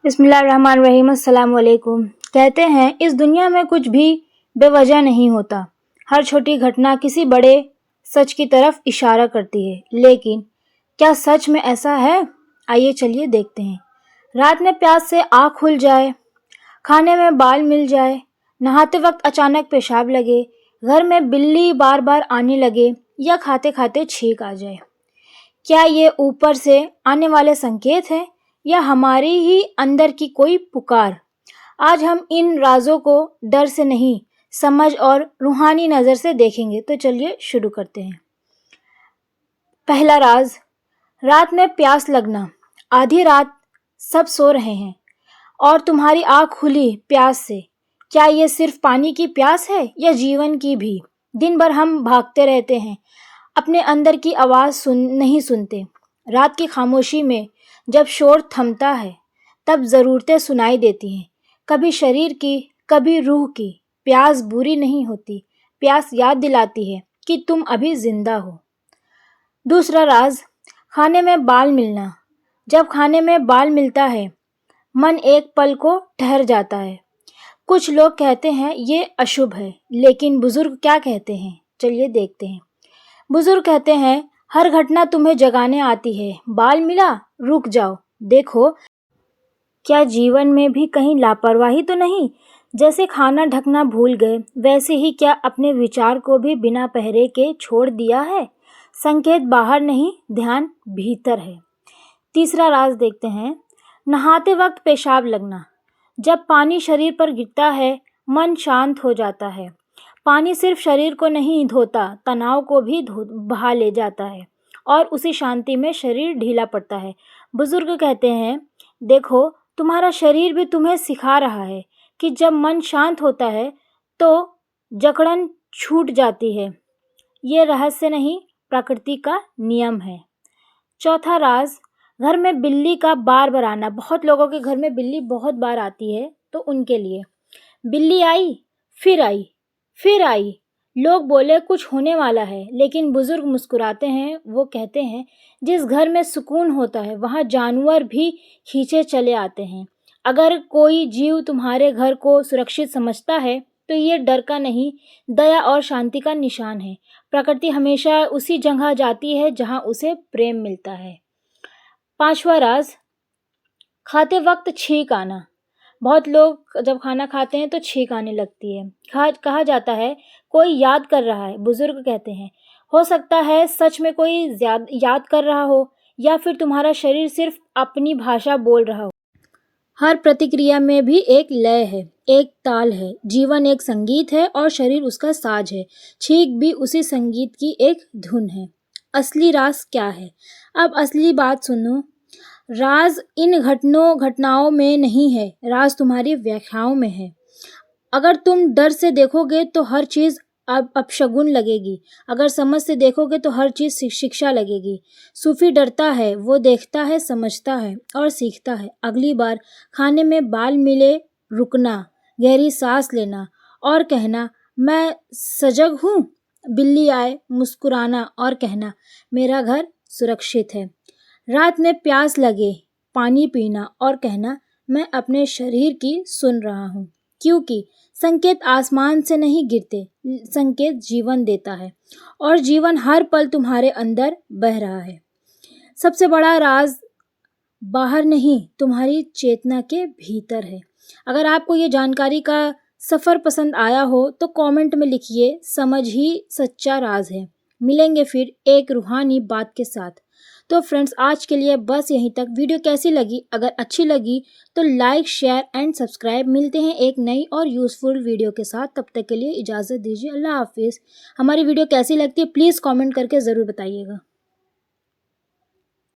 बिस्मिल्लाहिर्रहमानिर्रहीम। अस्सलाम वालेकुम। कहते हैं इस दुनिया में कुछ भी बेवजह नहीं होता। हर छोटी घटना किसी बड़े सच की तरफ इशारा करती है, लेकिन क्या सच में ऐसा है? आइए चलिए देखते हैं। रात में प्यास से आँख खुल जाए, खाने में बाल मिल जाए, नहाते वक्त अचानक पेशाब लगे, घर में बिल्ली बार बार आने लगे या खाते खाते छींक आ जाए। क्या ये ऊपर से आने वाले संकेत हैं या हमारी ही अंदर की कोई पुकार? आज हम इन राजों को डर से नहीं, समझ और रूहानी नज़र से देखेंगे। तो चलिए शुरू करते हैं। पहला राज, रात में प्यास लगना। आधी रात सब सो रहे हैं और तुम्हारी आँख खुली प्यास से। क्या ये सिर्फ पानी की प्यास है या जीवन की भी? दिन भर हम भागते रहते हैं, अपने अंदर की आवाज़ नहीं सुनते। रात की खामोशी में जब शोर थमता है तब ज़रूरतें सुनाई देती हैं, कभी शरीर की, कभी रूह की। प्यास बुरी नहीं होती, प्यास याद दिलाती है कि तुम अभी जिंदा हो। दूसरा राज, खाने में बाल मिलना। जब खाने में बाल मिलता है, मन एक पल को ठहर जाता है। कुछ लोग कहते हैं ये अशुभ है, लेकिन बुजुर्ग क्या कहते हैं? चलिए देखते हैं। बुजुर्ग कहते हैं हर घटना तुम्हें जगाने आती है। बाल मिला, रुक जाओ, देखो क्या जीवन में भी कहीं लापरवाही तो नहीं? जैसे खाना ढकना भूल गए, वैसे ही क्या अपने विचार को भी बिना पहरे के छोड़ दिया है? संकेत बाहर नहीं, ध्यान भीतर है। तीसरा राज देखते हैं। नहाते वक्त पेशाब लगना। जब पानी शरीर पर गिरता है, मन शांत हो जाता है। पानी सिर्फ शरीर को नहीं धोता, तनाव को भी बहा ले जाता है और उसी शांति में शरीर ढीला पड़ता है। बुजुर्ग कहते हैं देखो, तुम्हारा शरीर भी तुम्हें सिखा रहा है कि जब मन शांत होता है तो जकड़न छूट जाती है। ये रहस्य नहीं, प्रकृति का नियम है। चौथा राज, घर में बिल्ली का बार बार आना। बहुत लोगों के घर में बिल्ली बहुत बार आती है, तो उनके लिए बिल्ली आई, फिर आई, फिर आई। लोग बोले कुछ होने वाला है, लेकिन बुजुर्ग मुस्कुराते हैं। वो कहते हैं जिस घर में सुकून होता है वहाँ जानवर भी खींचे चले आते हैं। अगर कोई जीव तुम्हारे घर को सुरक्षित समझता है तो ये डर का नहीं, दया और शांति का निशान है। प्रकृति हमेशा उसी जगह जाती है जहाँ उसे प्रेम मिलता है। पांचवा राज, खाते वक्त छींक आना। बहुत लोग जब खाना खाते हैं तो छींक आने लगती है। कहा जाता है कोई याद कर रहा है। बुजुर्ग कहते हैं हो सकता है सच में कोई याद कर रहा हो, या फिर तुम्हारा शरीर सिर्फ अपनी भाषा बोल रहा हो। हर प्रतिक्रिया में भी एक लय है, एक ताल है। जीवन एक संगीत है और शरीर उसका साज है। छींक भी उसी संगीत की एक धुन है। असली राज क्या है? अब असली बात सुनो। राज इन घटनाओं में नहीं है, राज तुम्हारी व्याख्याओं में है। अगर तुम डर से देखोगे तो हर चीज़ अपशगुन लगेगी। अगर समझ से देखोगे तो हर चीज़ शिक्षा लगेगी। सूफी डरता है, वो देखता है, समझता है और सीखता है। अगली बार खाने में बाल मिले, रुकना, गहरी सांस लेना और कहना मैं सजग हूँ। बिल्ली आए, मुस्कुराना और कहना मेरा घर सुरक्षित है। रात में प्यास लगे, पानी पीना और कहना मैं अपने शरीर की सुन रहा हूँ। क्योंकि संकेत आसमान से नहीं गिरते, संकेत जीवन देता है और जीवन हर पल तुम्हारे अंदर बह रहा है। सबसे बड़ा राज बाहर नहीं, तुम्हारी चेतना के भीतर है। अगर आपको ये जानकारी का सफ़र पसंद आया हो तो कमेंट में लिखिए समझ ही सच्चा राज है। मिलेंगे फिर एक रूहानी बात के साथ। तो फ्रेंड्स, आज के लिए बस यहीं तक। वीडियो कैसी लगी? अगर अच्छी लगी तो लाइक, शेयर एंड सब्सक्राइब। मिलते हैं एक नई और यूज़फुल वीडियो के साथ। तब तक के लिए इजाज़त दीजिए। अल्लाह हाफिज़। हमारी वीडियो कैसी लगती है प्लीज़ कमेंट करके ज़रूर बताइएगा।